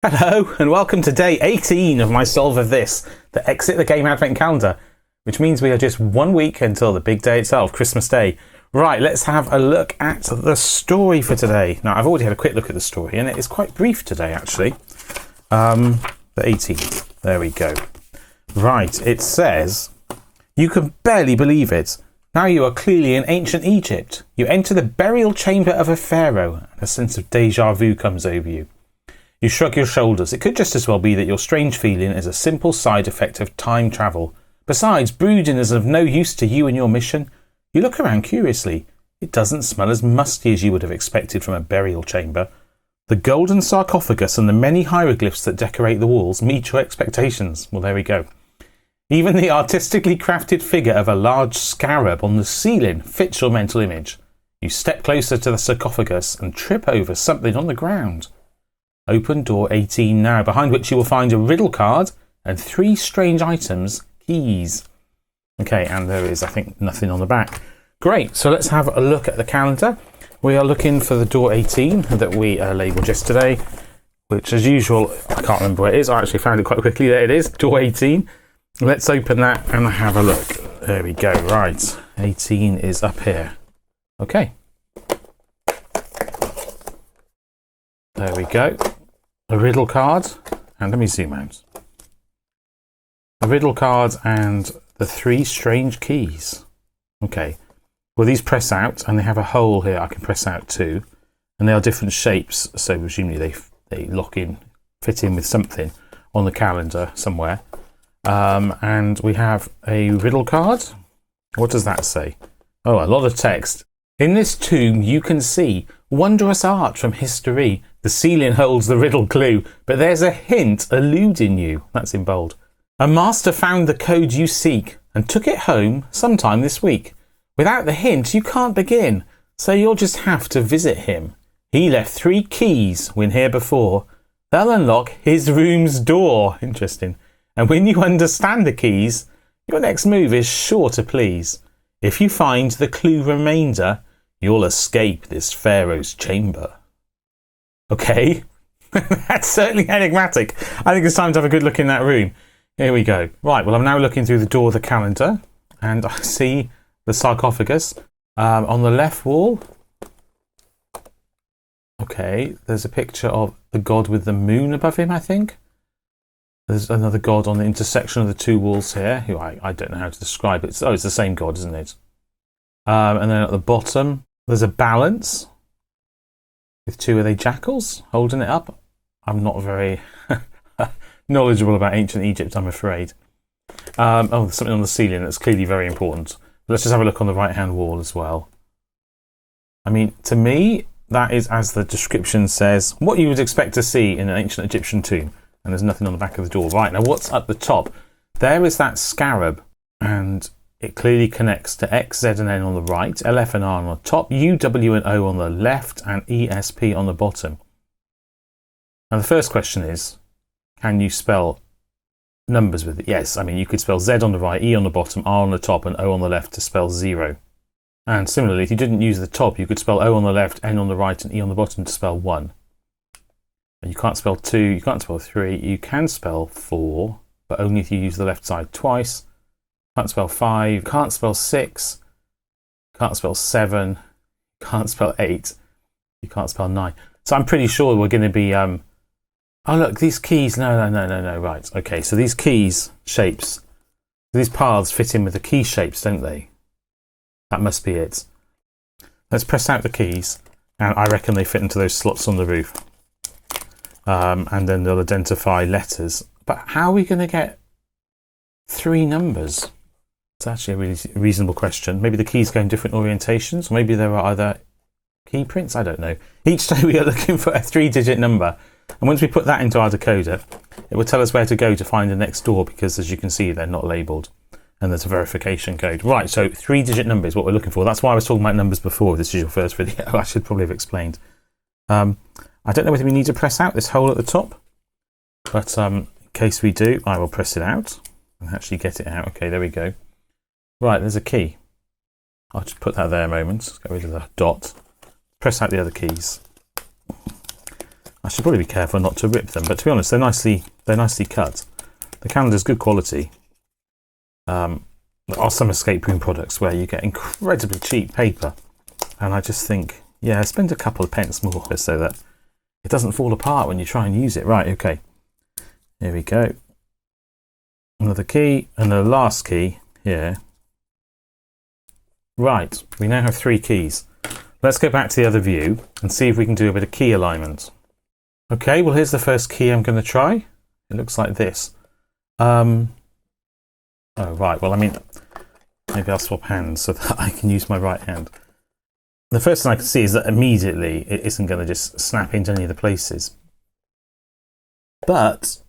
Hello and welcome to day 18 of my Solve of This, the Exit the Game Advent Calendar, which means we are just 1 week until the big day itself, Christmas Day. Right, let's have a look at the story for today. Now, I've already had a quick look at the story and it is quite brief today, actually. The 18th, there we go. Right, it says, "You can barely believe it. Now you are clearly in ancient Egypt. You enter the burial chamber of a pharaoh and a sense of deja vu comes over you. You shrug your shoulders. It could just as well be that your strange feeling is a simple side effect of time travel. Besides, brooding is of no use to you and your mission. You look around curiously. It doesn't smell as musty as you would have expected from a burial chamber. The golden sarcophagus and the many hieroglyphs that decorate the walls meet your expectations." Well, there we go. "Even the artistically crafted figure of a large scarab on the ceiling fits your mental image. You step closer to the sarcophagus and trip over something on the ground. Open door 18 now, behind which you will find a riddle card and 3 strange items, keys." Okay, and there is, I think, nothing on the back. Great, so let's have a look at the calendar. We are looking for the door 18 that we labelled yesterday, which as usual, I can't remember where it is. I actually found it quite quickly. There it is, door 18. Let's open that and have a look. There we go, right. 18 is up here. Okay. There we go. A riddle card, and let me zoom out. A riddle card and the 3 strange keys. Okay. Well, these press out, and they have a hole here I can press out too, and they are different shapes, so presumably they lock in, fit in with something on the calendar somewhere. And we have a riddle card. What does that say? Oh, a lot of text. "In this tomb you can see wondrous art from history. The ceiling holds the riddle clue, but there's a hint eluding you." That's in bold. "A master found the code you seek and took it home sometime this week. Without the hint, you can't begin, so you'll just have to visit him. He left 3 keys when here before. They'll unlock his room's door." Interesting. "And when you understand the keys, your next move is sure to please. If you find the clue remainder, you'll escape this pharaoh's chamber." Okay, that's certainly enigmatic. I think it's time to have a good look in that room. Here we go. Right, well, I'm now looking through the door of the calendar, and I see the sarcophagus on the left wall. Okay, there's a picture of the god with the moon above him, I think. There's another god on the intersection of the 2 walls here, who I don't know how to describe it. Oh, it's the same god, isn't it? And then at the bottom, there's a balance with 2, are they jackals holding it up? I'm not very knowledgeable about ancient Egypt, I'm afraid. Oh, there's something on the ceiling that's clearly very important. Let's just have a look on the right-hand wall as well. I mean, to me, that is, as the description says, what you would expect to see in an ancient Egyptian tomb. And there's nothing on the back of the door. Right, now what's at the top? There is that scarab, and it clearly connects to X, Z and N on the right, L, F and R on the top, U, W and O on the left, and E, S, P on the bottom. Now the first question is, can you spell numbers with it? Yes, I mean you could spell Z on the right, E on the bottom, R on the top and O on the left to spell 0. And similarly, if you didn't use the top, you could spell O on the left, N on the right and E on the bottom to spell 1. You can't spell 2, you can't spell 3, you can spell 4, but only if you use the left side twice. Can't spell 5, can't spell 6, can't spell 7, can't spell 8, you can't spell 9. So I'm pretty sure we're going to be, oh look, these keys, no, right. Okay, so these keys, shapes, these paths fit in with the key shapes, don't they? That must be it. Let's press out the keys, and I reckon they fit into those slots on the roof. And then they'll identify letters. But how are we going to get 3 numbers? It's actually a really reasonable question. Maybe the keys go in different orientations, or maybe there are other key prints. I don't know. Each day we are looking for a 3-digit number, and once we put that into our decoder, it will tell us where to go to find the next door, because as you can see, they're not labelled, and there's a verification code. Right, so 3-digit number is what we're looking for. That's why I was talking about numbers before. This is your first video. I should probably have explained. I don't know whether we need to press out this hole at the top, but in case we do, I will press it out and actually get it out. Okay, there we go. Right, there's a key. I'll just put that there a moment. Get rid of the dot. Press out the other keys. I should probably be careful not to rip them, but to be honest, they're nicely cut. The calendar's good quality. There are some escape room products where you get incredibly cheap paper, and I just think, yeah, spend a couple of pence more so that it doesn't fall apart when you try and use it. Right, okay. Here we go. Another key, and the last key here. Right, we now have 3 keys. Let's go back to the other view and see if we can do a bit of key alignment. Okay, well, here's the first key I'm going to try. It looks like this. Oh, right, well, I mean, maybe I'll swap hands so that I can use my right hand. The first thing I can see is that immediately it isn't going to just snap into any of the places. But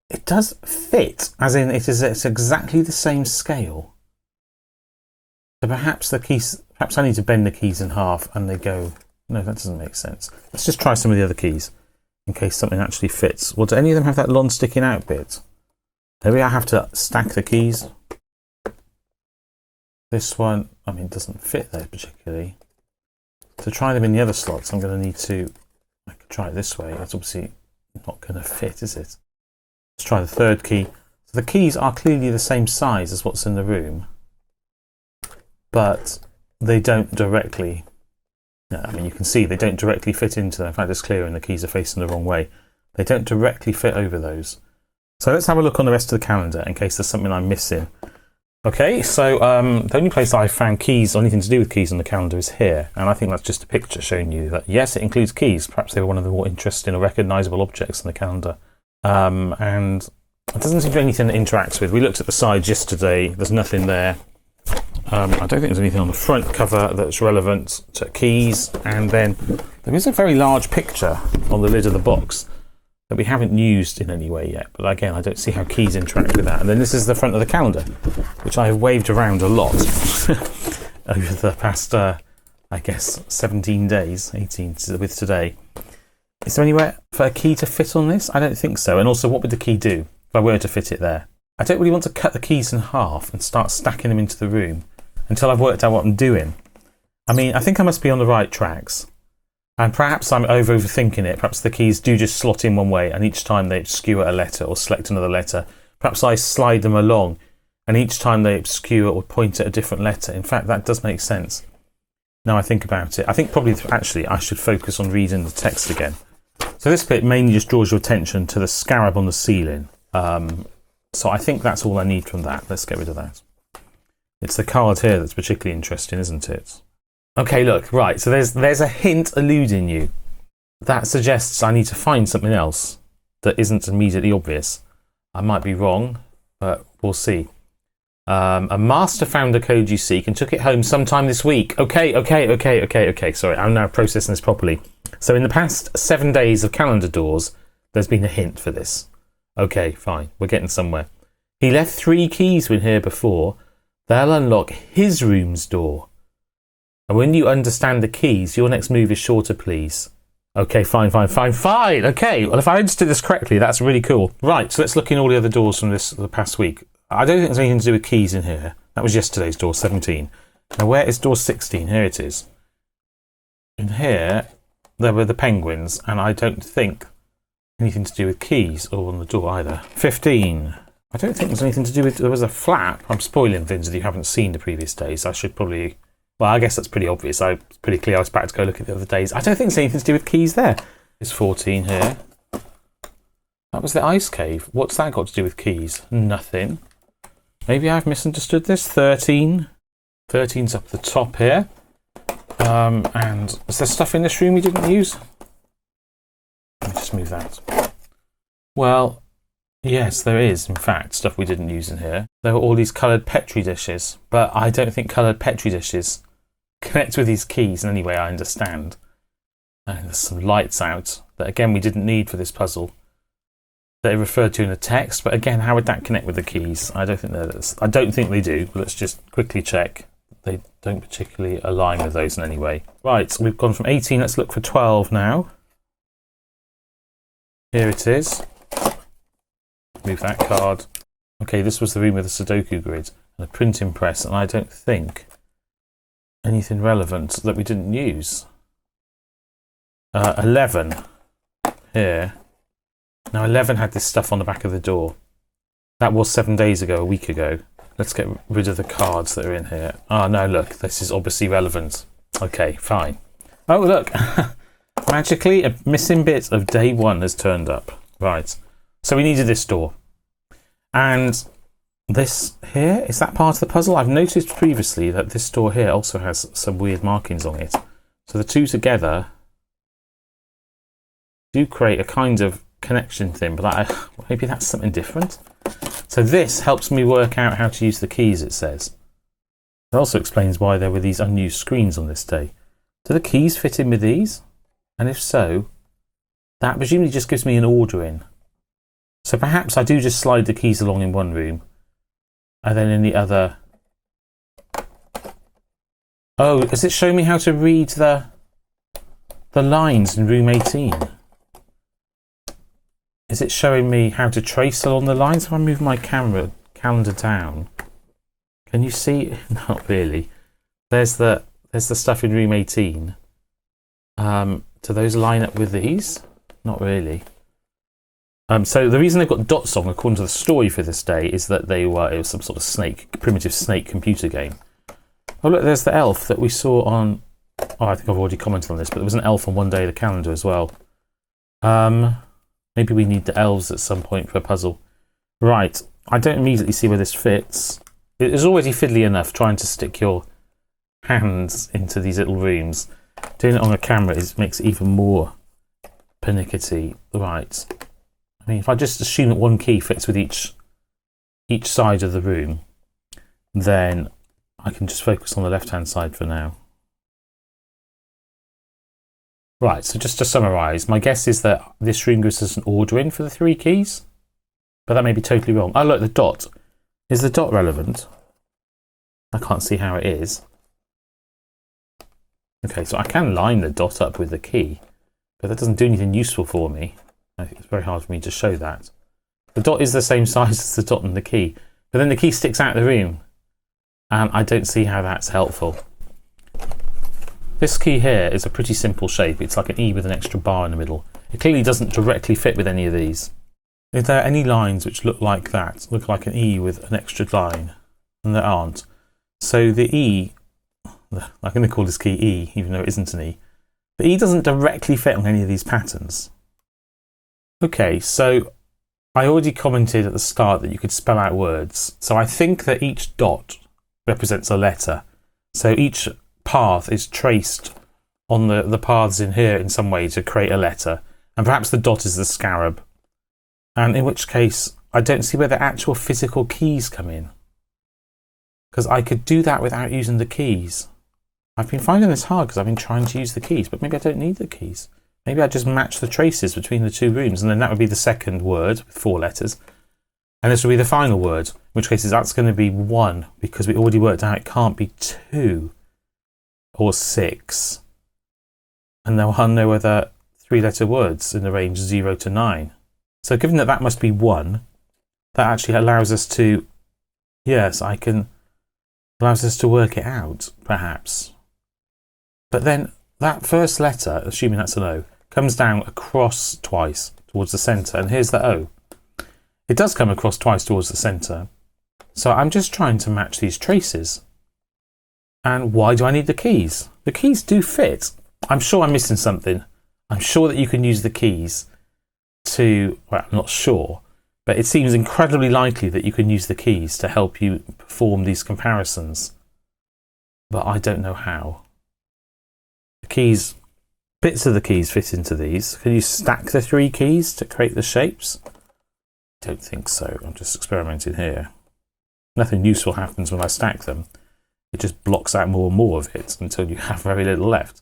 it does fit, as in it's exactly the same scale. So perhaps perhaps I need to bend the keys in half and they go, no, that doesn't make sense. Let's just try some of the other keys in case something actually fits. Well, do any of them have that long sticking out bit? Maybe I have to stack the keys. This one, I mean, doesn't fit there particularly. To try them in the other slots, I'm going to need to, I could try it this way. It's obviously not going to fit, is it? Let's try the third key. So the keys are clearly the same size as what's in the room, but they don't directly, I mean, you can see they don't directly fit into them. In fact, it's clear and the keys are facing the wrong way. They don't directly fit over those. So let's have a look on the rest of the calendar in case there's something I'm missing. Okay, so the only place I've found keys or anything to do with keys on the calendar is here. And I think that's just a picture showing you that, yes, it includes keys. Perhaps they were one of the more interesting or recognisable objects on the calendar. And it doesn't seem to be anything that interacts with. We looked at the sides yesterday. There's nothing there. I don't think there's anything on the front cover that's relevant to keys. And then there is a very large picture on the lid of the box that we haven't used in any way yet. But again, I don't see how keys interact with that. And then this is the front of the calendar, which I have waved around a lot over the past, I guess, 17 days, 18 with today. Is there anywhere for a key to fit on this? I don't think so. And also, what would the key do if I were to fit it there? I don't really want to cut the keys in half and start stacking them into the room until I've worked out what I'm doing. I mean, I think I must be on the right tracks. And perhaps I'm overthinking it. Perhaps the keys do just slot in one way and each time they obscure a letter or select another letter. Perhaps I slide them along and each time they obscure or point at a different letter. In fact, that does make sense. Now I think about it. I think probably actually I should focus on reading the text again. So this bit mainly just draws your attention to the scarab on the ceiling. So I think that's all I need from that. Let's get rid of that. It's the card here that's particularly interesting, isn't it? Okay, look, right, so there's a hint eluding you. That suggests I need to find something else that isn't immediately obvious. I might be wrong, but we'll see. A master found a code you seek and took it home sometime this week. Okay. Sorry, I'm now processing this properly. So in the past 7 days of calendar doors, there's been a hint for this. Okay, fine, we're getting somewhere. He left 3 keys in here before. They'll unlock his room's door. And when you understand the keys, your next move is shorter, please. Okay, fine. Okay, well, if I understood this correctly, that's really cool. Right, so let's look in all the other doors from the past week. I don't think there's anything to do with keys in here. That was yesterday's door, 17. Now, where is door 16? Here it is. In here, there were the penguins, and I don't think anything to do with keys or on the door either. 15. I don't think there's anything to do with... There was a flap. I'm spoiling things that you haven't seen the previous days. I should probably... Well, I guess that's pretty obvious. It's pretty clear I was about to go look at the other days. I don't think there's anything to do with keys there. There's 14 here. That was the ice cave. What's that got to do with keys? Nothing. Maybe I've misunderstood this. 13. 13's up the top here. And is there stuff in this room we didn't use? Let me just move that. Well, yes, there is, in fact, stuff we didn't use in here. There were all these coloured Petri dishes, but I don't think coloured Petri dishes connect with these keys in any way I understand. And there's some lights out that, again, we didn't need for this puzzle. They're referred to in the text, but again, how would that connect with the keys? I don't think they do. Let's just quickly check. They don't particularly align with those in any way. Right, we've gone from 18. Let's look for 12 now. Here it is. Move that card. Okay, this was the room with a Sudoku grid and a printing press, and I don't think anything relevant that we didn't use. 11. here. Now 11 had this stuff on the back of the door. That was 7 days ago, a week ago. Let's get rid of the cards that are in here. Oh no, look, this is obviously relevant. Okay, fine. Oh look, magically a missing bit of day 1 has turned up. Right, so we needed this door. And this here, is that part of the puzzle? I've noticed previously that this door here also has some weird markings on it. So the two together do create a kind of connection thing, but maybe that's something different. So this helps me work out how to use the keys, it says. It also explains why there were these unused screens on this day. Do the keys fit in with these? And if so, that presumably just gives me an order in. So perhaps I do just slide the keys along in one room, and then in the other... Oh, does it show me how to read the lines in room 18? Is it showing me how to trace along the lines? If I move my calendar down, can you see? Not really. There's the stuff in room 18. Do those line up with these? Not really. So the reason they've got dots on, according to the story for this day, is that it was some sort of primitive snake computer game. Oh look, there's the elf that we saw on. Oh, I think I've already commented on this, but there was an elf on one day of the calendar as well. Maybe we need the elves at some point for a puzzle. Right, I don't immediately see where this fits. It is already fiddly enough trying to stick your hands into these little rooms. Doing it on a camera makes it even more pernickety. Right. I mean, if I just assume that one key fits with each side of the room, then I can just focus on the left-hand side for now. Right, so just to summarise, my guess is that this room gives us an order in for the 3 keys, but that may be totally wrong. Oh look, the dot. Is the dot relevant? I can't see how it is. Okay, so I can line the dot up with the key, but that doesn't do anything useful for me. I think it's very hard for me to show that. The dot is the same size as the dot and the key, but then the key sticks out of the room, and I don't see how that's helpful. This key here is a pretty simple shape. It's like an E with an extra bar in the middle. It clearly doesn't directly fit with any of these. If there are any lines which look like that, look like an E with an extra line, and there aren't. So the E, I'm going to call this key E, even though it isn't an E. The E doesn't directly fit on any of these patterns. Okay, so I already commented at the start that you could spell out words. So I think that each dot represents a letter. So each path is traced on the paths in here in some way to create a letter. And perhaps the dot is the scarab. And in which case, I don't see where the actual physical keys come in. Because I could do that without using the keys. I've been finding this hard because I've been trying to use the keys, but maybe I don't need the keys. Maybe I just match the traces between the 2 rooms, and then that would be the second word with 4 letters. And this will be the final word, in which case that's going to be 1, because we already worked out it can't be 2 or 6. And there are no other 3-letter words in the range 0 to 9. So given that that must be 1, that actually allows us to, allows us to work it out, perhaps. But then that first letter, assuming that's an O, comes down across twice towards the centre, and here's the O. It does come across twice towards the centre, so I'm just trying to match these traces. And why do I need the keys? The keys do fit. I'm sure I'm missing something. I'm sure that you can use the keys to, well, I'm not sure, but it seems incredibly likely that you can use the keys to help you perform these comparisons. But I don't know how. The keys, bits of the keys fit into these. Can you stack the 3 keys to create the shapes? Don't think so. I'm just experimenting here. Nothing useful happens when I stack them. It just blocks out more and more of it until you have very little left.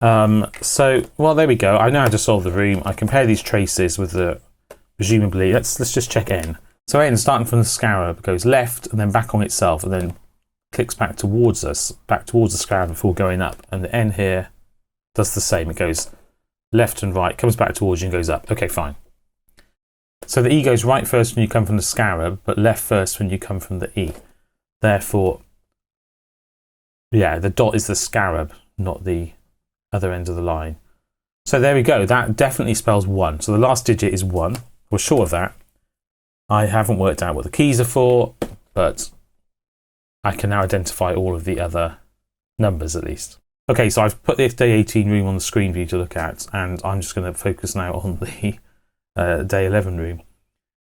Well, there we go. I know how to solve the room. I compare these traces with the, presumably, let's just check N. So N, starting from the scarab, goes left and then back on itself and then clicks back towards us, back towards the scarab before going up. And the N here does the same. It goes left and right, comes back towards you and goes up. Okay, fine. So the E goes right first when you come from the scarab, but left first when you come from the E. Therefore, yeah, the dot is the scarab, not the other end of the line. So there we go. That definitely spells 1. So the last digit is 1. We're sure of that. I haven't worked out what the keys are for, but I can now identify all of the other numbers at least. Okay, so I've put the day 18 room on the screen for you to look at, and I'm just going to focus now on the day 11 room.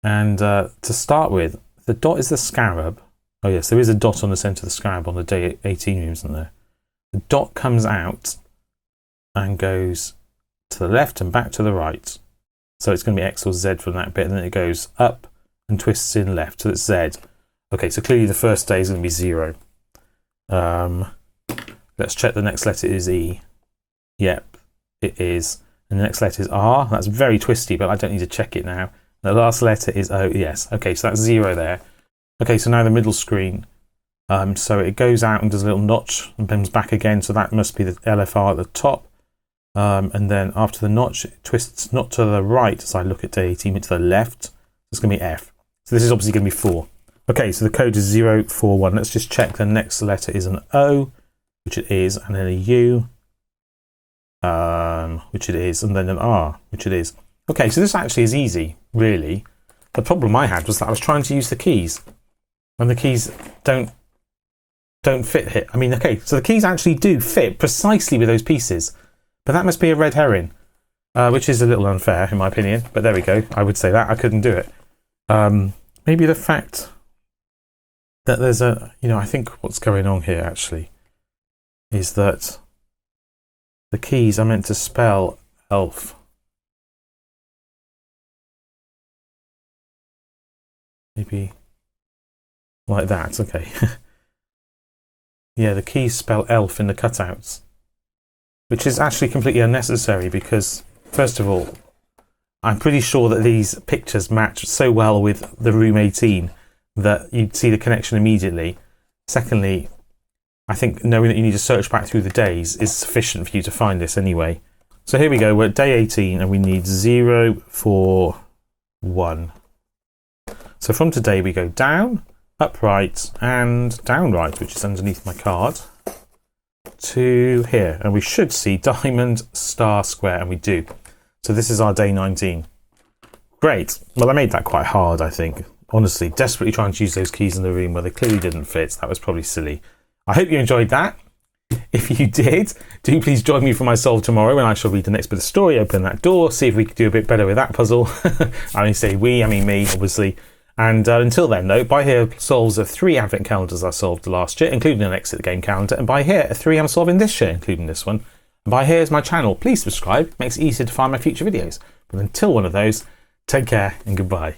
And to start with, the dot is the scarab. Oh yes, there is a dot on the centre of the scarab on the day 18 room, isn't there? The dot comes out and goes to the left and back to the right. So it's going to be X or Z from that bit, and then it goes up and twists in left, so it's Z. Okay, so clearly the first day is going to be 0. Let's check the next letter is E. Yep, it is. And the next letter is R. That's very twisty, but I don't need to check it now. The last letter is O. Yes. Okay, so that's 0 there. Okay, so now the middle screen. So it goes out and does a little notch and comes back again. So that must be the LFR at the top. And then after the notch, it twists not to the right as I look at day 18, but to the left. It's going to be F. So this is obviously going to be 4. Okay, so the code is 041. Let's just check the next letter is an O, which it is, and then a U, which it is, and then an R, which it is. Okay, so this actually is easy, really. The problem I had was that I was trying to use the keys, and the keys don't fit here. I mean, okay, so the keys actually do fit precisely with those pieces, but that must be a red herring, which is a little unfair in my opinion, but there we go. I would say that. I couldn't do it. Maybe the fact that there's a, I think what's going on here actually is that the keys are meant to spell elf. Maybe like that, okay. Yeah, the keys spell elf in the cutouts, which is actually completely unnecessary because, first of all, I'm pretty sure that these pictures match so well with the room 18 that you'd see the connection immediately. Secondly, I think knowing that you need to search back through the days is sufficient for you to find this anyway. So here we go, we're at day 18 and we need 0, 4, 1. So from today we go down, upright and down right, which is underneath my card, to here. And we should see diamond, star, square, and we do. So this is our day 19. Great. Well, I made that quite hard, I think. Honestly, desperately trying to use those keys in the room where they clearly didn't fit. That was probably silly. I hope you enjoyed that. If you did, do please join me for my solve tomorrow when I shall read the next bit of story, open that door, see if we can do a bit better with that puzzle. I only say we, I mean me, obviously. And until then, though, By Here solves 3 advent calendars I solved last year, including an exit the game calendar, and By Here 3 I'm solving this year, including this one. And By Here is my channel. Please subscribe, makes it easier to find my future videos. But until one of those, take care and goodbye.